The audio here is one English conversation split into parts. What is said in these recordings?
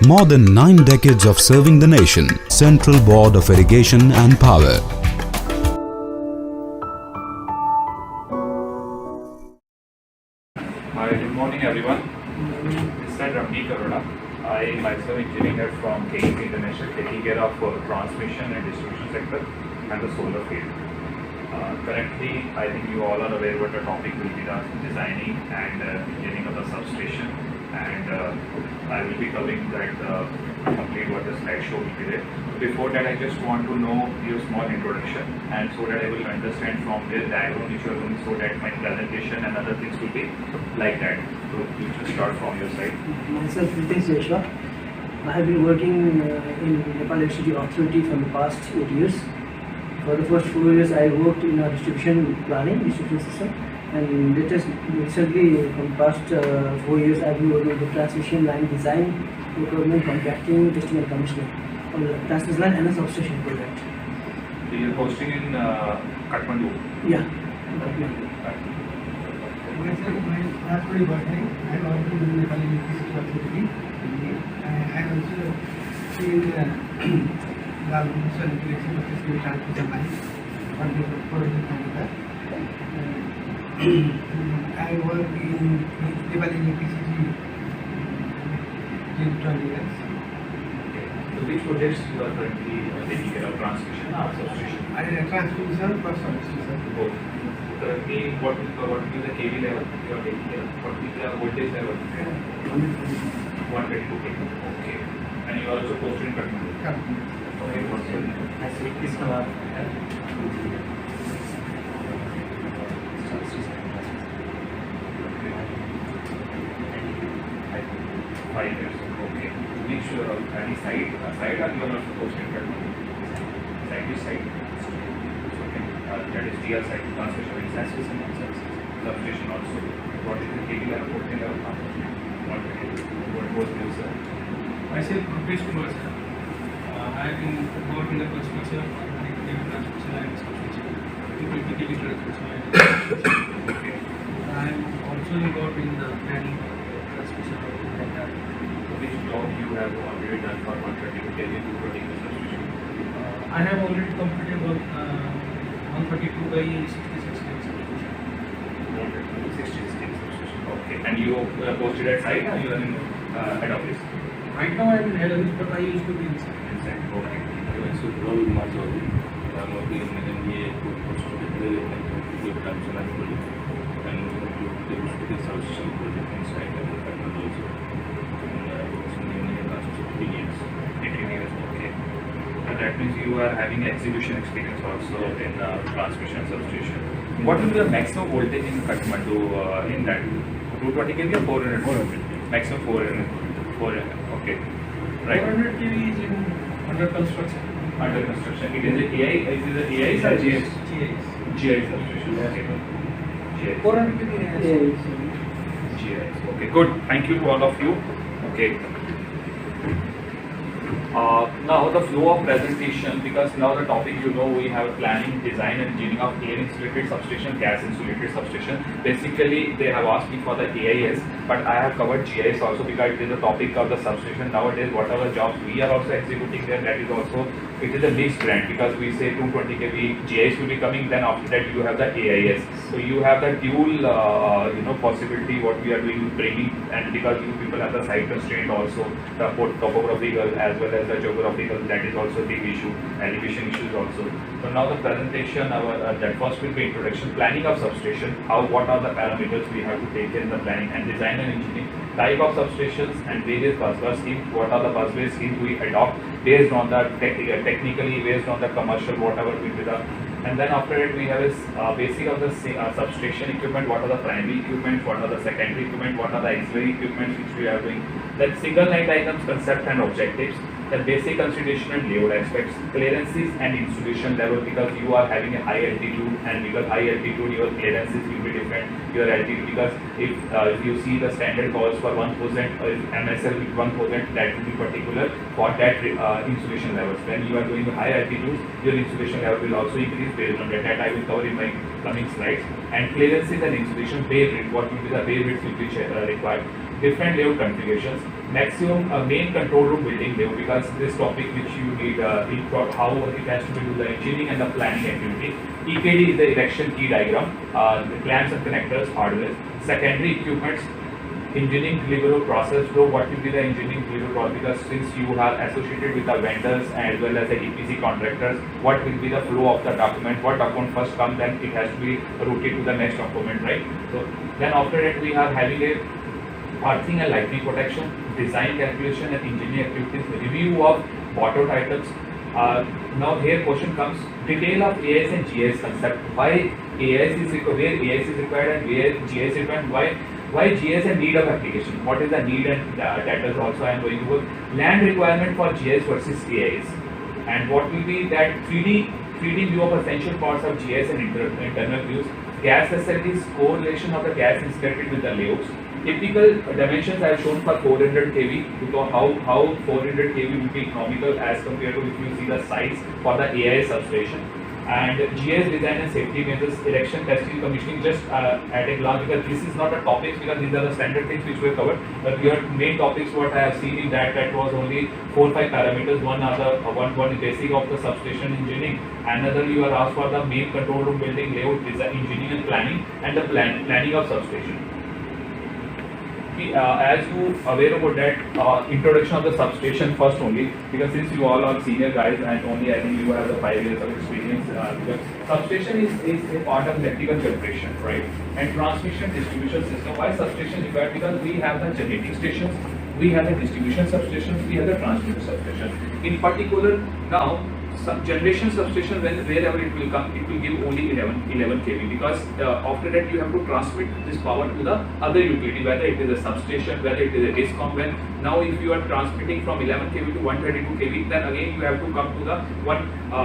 More than 9 decades of serving the nation. Central Board of Irrigation and Power. Hi, good morning everyone. This is Ramni Karuna. I myself engineer from KEC International, taking care of transmission and distribution sector and the solar field. Currently, I think you all are aware what the topic will be, the designing and engineering of the substation, and I will be covering that complete what the slideshow will be there. Before that, I just want to know your small introduction, and so that I will understand from this diagram which you are doing, so that my presentation and other things will be like that. So you should start from your side. Myself, Ritesh Yeshwa. I have been working in Nepal Electricity Authority for the past 8 years. For the first 4 years, I worked in a distribution planning, distribution system, and recently, from past 4 years, I have been working with the transmission line design, procurement, contracting, testing and commissioning on the transmission line and the substation project. So you are posting in Kathmandu? Yeah, Kathmandu. Myself, my Chanakyapuri birthday. I am also in the Nepal Electricity Authority. I am also in the transmission line. I work in Nepal Electricity 20 years. So which projects you are currently taking care of, transmission or substation? I transmission plus substation. Both. Currently, what will be the KV level you are taking care of? What will be the voltage level? 122 kV. Okay. And you are also posted in Kathmandu? Okay, what's your name? Krishna. 5 years. Okay. Which any site or you are not supposed to enter? Site is site. Okay. That is GL site, transmission and substation also. What is the KV level, 14 level? What was this? Myself, Rupesh Kumar, sir. I have been involved in the construction of transmission and substation, 220 kV transmission line. Okay. I am also involved in the planning of transmission of Which job you have already done for 132 kV, 220 kV substation? I have already completed 132 by 66 kV substation. 166 kV substation. Okay. And you posted at site or you are in head office? Right now I am in head office, but I used to be inside. Inside. Okay. Marg I'm working in NEA course of development of Chanakyapuri and the substation project inside and Nepal also. And I was in NEA last 15 years. 18 years. Okay. And that means you are having execution experience also in transmission substation. What will be the maximum voltage in Kathmandu in that? 220 kV or 400? 400. Maximum 400. 400. Okay. Right. 400 kV is under construction. Under construction. It is a AI. Is it a AI or GS? GIS. GI substation. Okay. GI. 400 kV. GIS. Okay. Good. Thank you to all of you. Okay. Now the flow of presentation, because now the topic we have planning, design and engineering of air insulated substation, gas insulated substation. Basically they have asked me for the AIS, but I have covered GIS also because it is a topic of the substation. Nowadays whatever jobs we are also executing there, that is also, it is a mixed brand, because we say 220 kV GIS will be coming, then after that you have the AIS. So you have the dual possibility what we are doing, bringing, and because you people have the site constraint also, the topographical as well as the geographical, that is also a big issue, elevation issues also. So now the presentation, that first will be introduction, planning of substation, what are the parameters we have to take in the planning, and design and engineering, type of substations and various busway schemes, what are the busway schemes we adopt based on the technically based on the commercial whatever will be the. And then after it we have is basic of the substation equipment, what are the primary equipment, what are the secondary equipment, what are the auxiliary equipment which we are doing, then single line diagrams, concept and objectives, the basic consideration and layout aspects, clearances and insulation level, because you are having a high altitude, and because high altitude your clearances will be different, your altitude, because if you see the standard calls for 1% MSL with 1%, that will be particular for that insulation levels. When you are doing high altitudes, your insulation level will also increase based on that. That I will cover in my coming slides. And clearances and insulation bay width, what will be the bay width will be required. different layout configurations, maximum main control room building layout, because this topic which you need how it has to do the engineering and the planning activity. EKD is the erection key diagram, the clamps and connectors, hardware. Secondary equipments, engineering deliverable process flow. What will be the engineering deliverable process? Because since you are associated with the vendors as well as the EPC contractors, what will be the flow of the document? What document first comes, then it has to be routed to the next document, right? So then after that we are having a earthing and lightning protection, design calculation and engineering activities, review of bottle items. Now here question comes, detail of AIS and GIS concept. Why AIS is required, where AIS is required and where GIS is required, why GIS and need of application, what is the need, and that is also I am going to work. Land requirement for GIS versus AIS, and what will be that 3D view of essential parts of GIS and internal views. Gas facilities, correlation of the gas installed with the layouts. Typical dimensions I have shown for 400 kV, because how 400 kV will be economical as compared to if you see the size for the AIS substation. And GIS design and safety measures, erection, testing, commissioning, just at a glance, because this is not a topic, because these are the standard things which were covered. But your main topics, what I have seen in that was only 4-5 parameters. One basic of the substation engineering. Another you are asked for the main control room building layout, design, engineering and planning, and the planning of substation. As you aware about that, introduction of the substation first only, because since you all are senior guys and only I think you have the 5 years of experience, because substation is a part of electrical generation, right? And transmission distribution system. Why substation required? Because we have the generating stations, we have the distribution substations, we have the transmission substation. In particular, now generation substation, wherever it will come, it will give only 11 kV, because after that you have to transmit this power to the other utility, whether it is a substation, whether it is a DISCOM. When now if you are transmitting from 11 kV to 132 kV, then again you have to come to the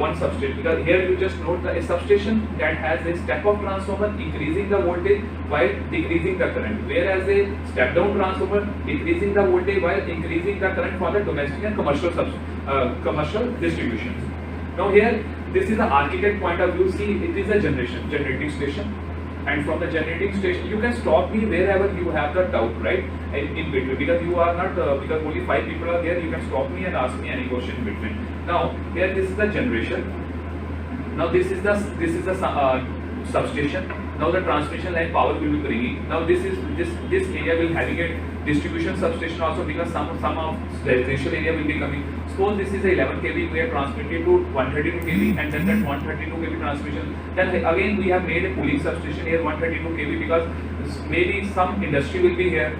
one substation, because here you just note that a substation that has a step up transformer increasing the voltage while decreasing the current, whereas a step down transformer decreasing the voltage while increasing the current for the domestic and commercial distributions. Now here, this is the architect point of view. See, it is a generating station, and from the generating station, you can stop me wherever you have the doubt, right? In between, because you are not, because only 5 people are there, you can stop me and ask me any question in between. Now here, this is the generation. Now this is the substation. Now the transmission line power will be bringing. Now this area will having a distribution substation also, because some of residential area will be coming. Suppose this is a 11 kV, we are transmitted to 132 kV, and then that 132 kV transmission. Then again we have made a pooling substation here 132 kV, because maybe some industry will be here.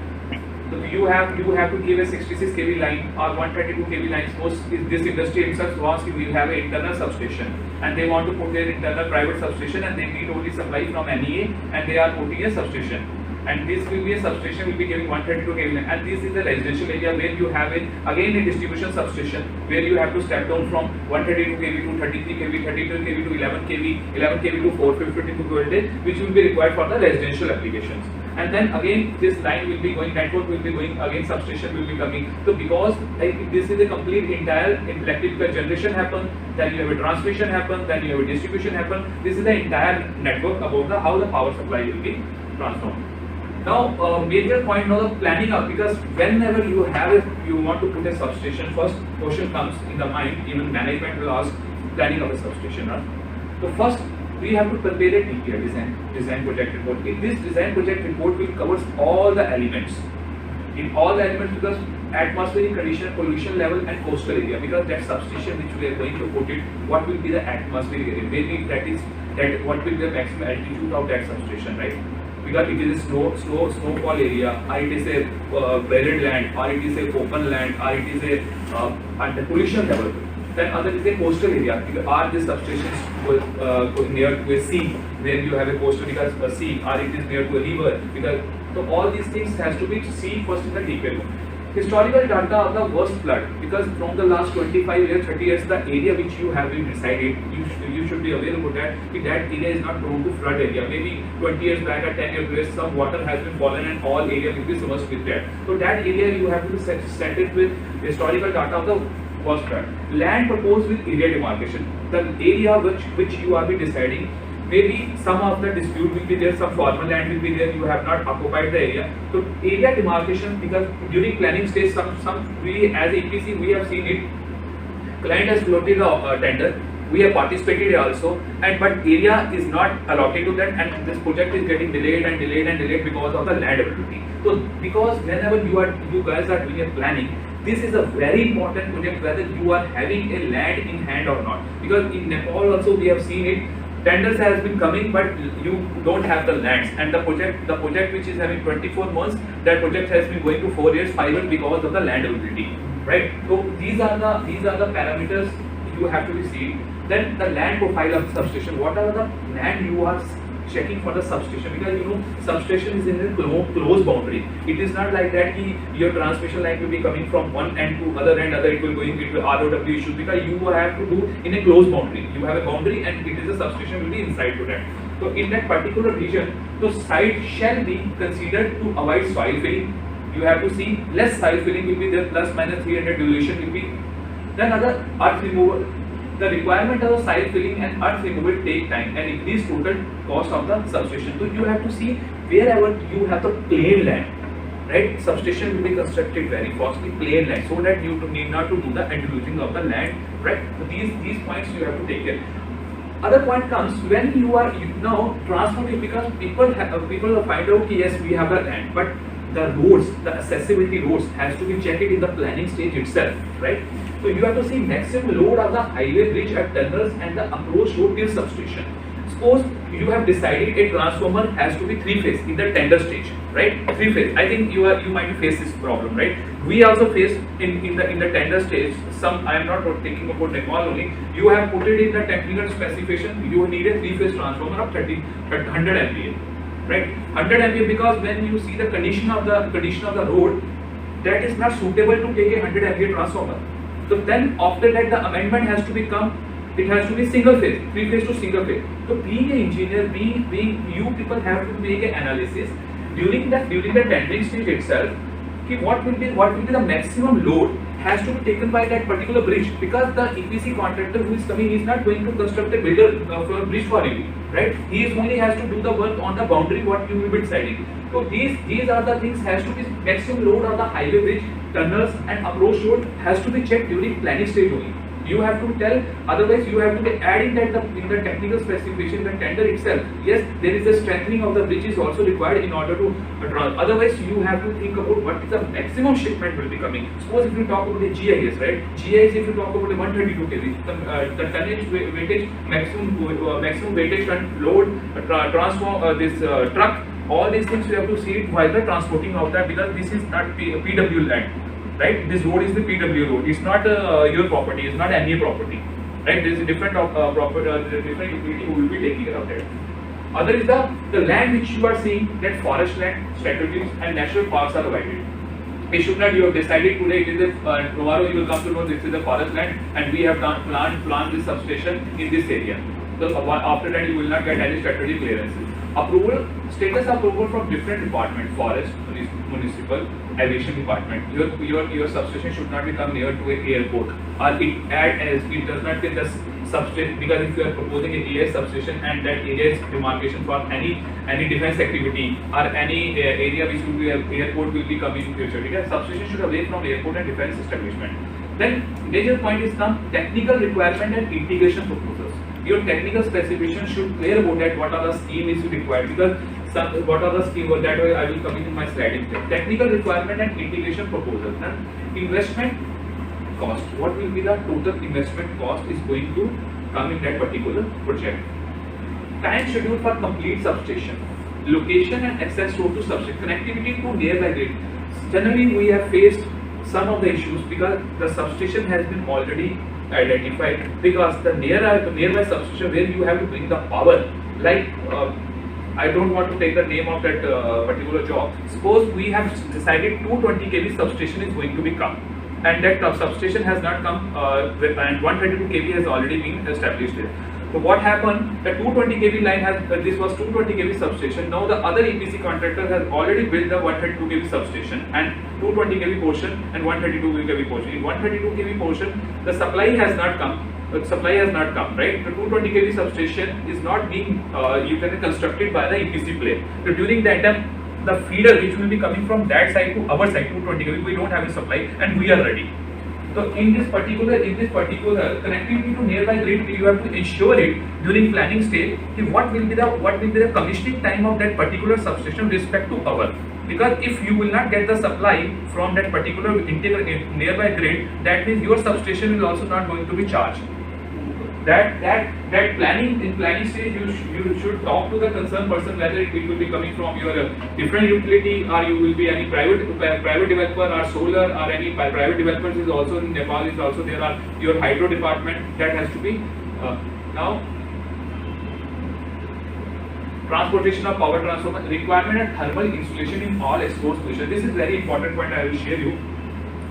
So you have to give a 66 kV line or 132 kV line. Suppose this industry itself wants to have an internal substation, and they want to put their internal private substation, and they need only supply from NEA, and they are putting a substation. And this will be a substation will be giving 132 kV line. And this is the residential area where you have again a distribution substation, where you have to step down from 132 kV to 33 kV, 32 kV to 11 kV, 11 kV to 452 voltage, which will be required for the residential applications. And then again this line will be going, network will be going, again substation will be coming. So because this is a complete entire electrical generation happen, then you have a transmission happen, then you have a distribution happen. This is the entire network about how the power supply will be transformed. Now major point now the planning of, because whenever you want to put a substation, first question comes in the mind, even management will ask planning of a substation, right? So first we have to prepare a DPR, design project report. This design project report will cover all the elements, because atmospheric condition, pollution level and coastal area, because that substation which we are going to put it, what will be the atmospheric area, maybe that what will be the maximum altitude of that substation, right? Because it is a snowfall area, or it is a buried land, or it is a open land, or it is a pollution level. Then other is a coastal area. Are these substations near to a sea, where you have a coastal, because a sea, or it is near to a river? Because so all these things has to be seen first in the detail. Historical data of the worst flood, because from the last 25 years, 30 years, the area which you have been resided, you should be aware about that. That area is not prone to flood area. Maybe 20 years back or 10 years back, some water has been fallen and all area will be submerged with that. So that area you have to set it with historical data of the worst flood. Land proposed with area demarcation. The area which you are be deciding, maybe some of the dispute will be there, some formal land will be there, you have not occupied the area. So area demarcation, because during planning stage, we as EPC we have seen it. Client has floated a tender. We have participated also, but area is not allotted to that, and this project is getting delayed and delayed and delayed because of the land availability. So because whenever you guys are doing a planning, this is a very important project whether you are having a land in hand or not. Because in Nepal also we have seen it. Tenders has been coming, but you don't have the lands, and the project which is having 24 months, that project has been going to 4 years, 5 years because of the land availability, right? So these are the parameters you have to be seen. Then the land profile of substation. What are the land you are checking for the substation? Because you know substation is in a close boundary. It is not like that your transmission line will be coming from one end to other end, it will ROW issues, because you have to do in a close boundary. You have a boundary and it is a substation will be inside to that. So in that particular region, the site shall be considered to avoid soil filling. You have to see less soil filling will be there, plus minus 300 dilution will be. Then other earth removal. The requirement of the soil filling and earth removal take time and increase total cost of the substation. So you have to see wherever you have the plain land, right? Substation will be constructed very costly, plain land, so that you need not to do the endousing of the land, right? So these points you have to take care. Other point comes when you are now transporting, because people find out yes we have the land, but the roads, the accessibility roads has to be checked in the planning stage itself, right? So you have to see maximum load of the highway bridge at tunnels and the approach road till substation. Suppose you have decided a transformer has to be 3-phase in the tender stage, right? 3-phase. I think you might face this problem, right? We also face in the tender stage. I am not thinking about Nepal only. You have put it in the technical specification. You need a 3-phase transformer of 100 MVA, right? 100 MVA, because when you see the condition of the road, that is not suitable to take a 100 MVA transformer. So then after that the amendment has to become, it has to be single phase, 3-phase to single phase. So being an engineer, being you people have to make an analysis during the tendering stage itself. What will be the maximum load has to be taken by that particular bridge, because the EPC contractor who is coming is not going to construct a bridge for you, right? He only has to do the work on the boundary what you will be deciding. So these are the things has to be maximum load of the highway bridge, tunnels and approach road has to be checked during planning stage only. You have to tell, otherwise you have to be adding that in the technical specification, the tender itself. Yes, there is a strengthening of the bridge is also required in order to otherwise you have to think about what is the maximum shipment will be coming. Suppose if you talk about the GIS, right? GIS, if you talk about the 132 kV, the tonnage weightage, maximum weightage and load, truck, all these things you have to see it while the transporting of that, because this is not PW land. Right, this road is the PW road. It's not your property. It's not NEA property. Right, there is a different different utility who will be taking care of that. Other is the land which you are seeing, that forest land, strategies and national parks are divided. It should not. You have decided today. It is tomorrow you will come to know this is a forest land, and we have planned this substation in this area. So after that you will not get any strategy clearances. Status approval from different departments: forest, municipal, aviation department. Your substation should not become near to an airport, or it does not get the substation, because if you are proposing an EA substation and that area is demarcation for any defense activity or any area which will be an airport will be coming in future, because substation should away from airport and defense establishment. Then major point is some technical requirement and integration proposals. Your technical specification should clear about that what are the scheme is required, because what are the scheme, that way I will come in my sliding step. Technical requirement and integration proposal. And investment cost, what will be the total investment cost is going to come in that particular project. Time schedule for complete substation, location and access road to substation, connectivity to nearby grid. Generally we have faced some of the issues because the substation has been already identified, because the nearby substation where you have to bring the power, like I don't want to take the name of that particular job. Suppose we have decided 220 kV substation is going to be come, and that substation has not come, and 132 kV has already been established there. So what happened? The 220 kV line has this was 220 kV substation. Now the other EPC contractor has already built the 132 kV substation and 220 kV portion and 132 kV portion. In 132 kV portion, the supply has not come. Right? The 220 kV substation is not being constructed by the EPC player. So during that time, the feeder which will be coming from that side to our side 220 kV, we don't have a supply and we are ready. So in this particular connectivity to nearby grid, you have to ensure it during planning stage. What will be the commissioning time of that particular substation with respect to our? Because if you will not get the supply from that particular nearby grid, that means your substation is also not going to be charged. That planning stage, you should talk to the concerned person whether it will be coming from your different utility or you will be any private developer or solar or any private developers is also in Nepal is also there are your hydro department that has to be now. Transportation of power transformer requirement and thermal insulation in all exposed positions. This is very important point I will share you.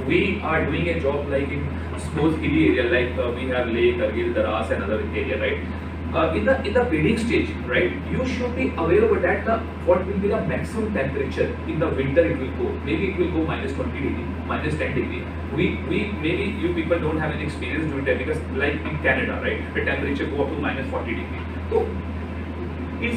We are doing a job like in suppose hilly area like we have Leh, Kargil, Daras and other area, right? In the bidding stage, right? You should be aware of that what will be the maximum temperature in the winter it will go. Maybe it will go minus 20 degree, minus 10 degree. We maybe you people don't have any experience doing that because like in Canada, right? The temperature go up to minus 40 degree. So in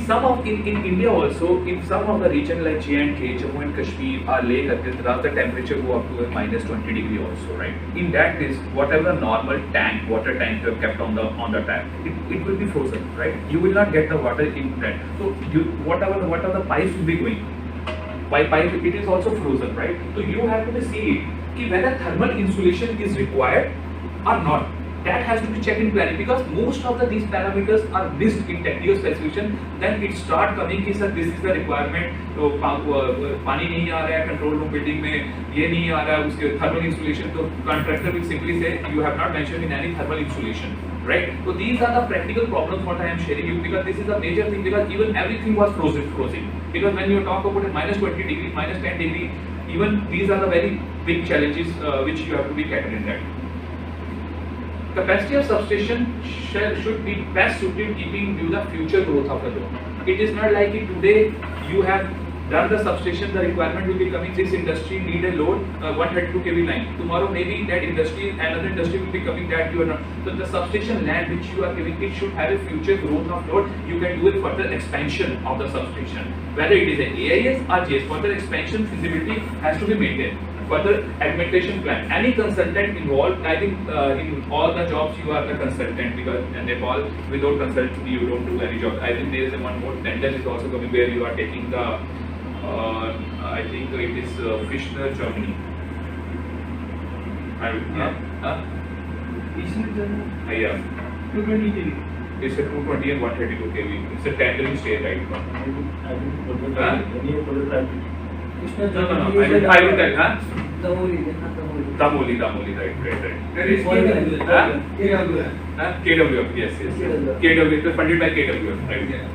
India also, in some of the region like J&K, Jammu and Kashmir or Leh, Kargil, the temperature go up to minus 20 degree also, right? In that case, whatever normal water tank you have kept on the tap, it will be frozen, right? You will not get the water in that. So whatever the pipes will be going, by pipe it is also frozen, right? So you have to see it, whether thermal insulation is required or not. That has to be checked in planning because most of these parameters are missed in technical specification. Then it start coming कि sir this is the requirement. तो पानी नहीं आ रहा है control room building में ये नहीं आ रहा है उसके thermal insulation. तो contractor will simply say you have not mentioned in any thermal insulation, right? So these are the practical problems what I am sharing you because this is a major thing because even everything was frozen because when you talk about a minus 20 degree, minus 10 degree, even these are the very big challenges which you have to be catered in that. Capacity of substation should be best suited keeping view the future growth of the load. It is not like today you have done the substation, the requirement will be coming, this industry need a load 132 kV line. Tomorrow maybe that industry, another industry will be coming that you are not. So the substation land which you are giving, it should have a future growth of load. You can do a further expansion of the substation. Whether it is an AIS or JS, further expansion feasibility has to be maintained. Further augmentation plan. Any consultant involved, I think in all the jobs you are the consultant because in Nepal without consultant you don't do any job. I think there is one more tender is also coming where you are taking the I think it is Fishner Germany. Isn't it Yeah. 220 kV? It's a 220 and 132 kV. It's a tendering stage right now. No. I will tell, huh? Damoli, right. There is KWF. KWF, yes. KWF, it was funded by KWF, right? Yeah.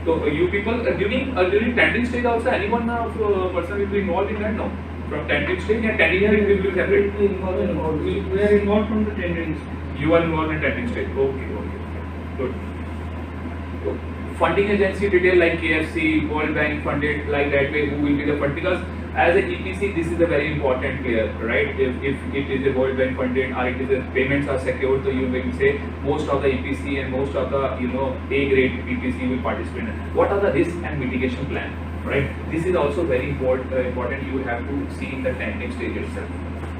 So you people during tendering stage also anyone person will be involved in that? No. From tendering stage and tendering will be separate. We are involved from the tendering stage. You are involved in tendering stage. Okay. Good. So, funding agency detail like KFC, World Bank funded like that way, who will be the fund? Because as a EPC, this is a very important player, right? If it is a World Bank funded or it is a payments are secured, so you will say most of the EPC and most of the A grade EPC will participate. What are the risk and mitigation plan, right? This is also very important. You have to see in the tendering stage itself.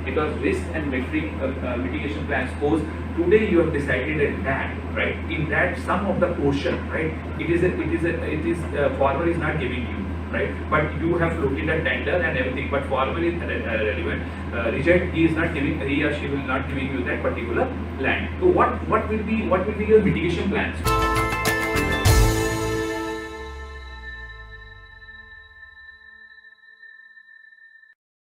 Because risk and mitigation plans, suppose today you have decided that, right? In that some of the portion, right? Farmer is not giving you, right? But you have floated a tender and everything, but farmer is relevant. Reject, he or she will not giving you that particular land. So what will be your mitigation plans?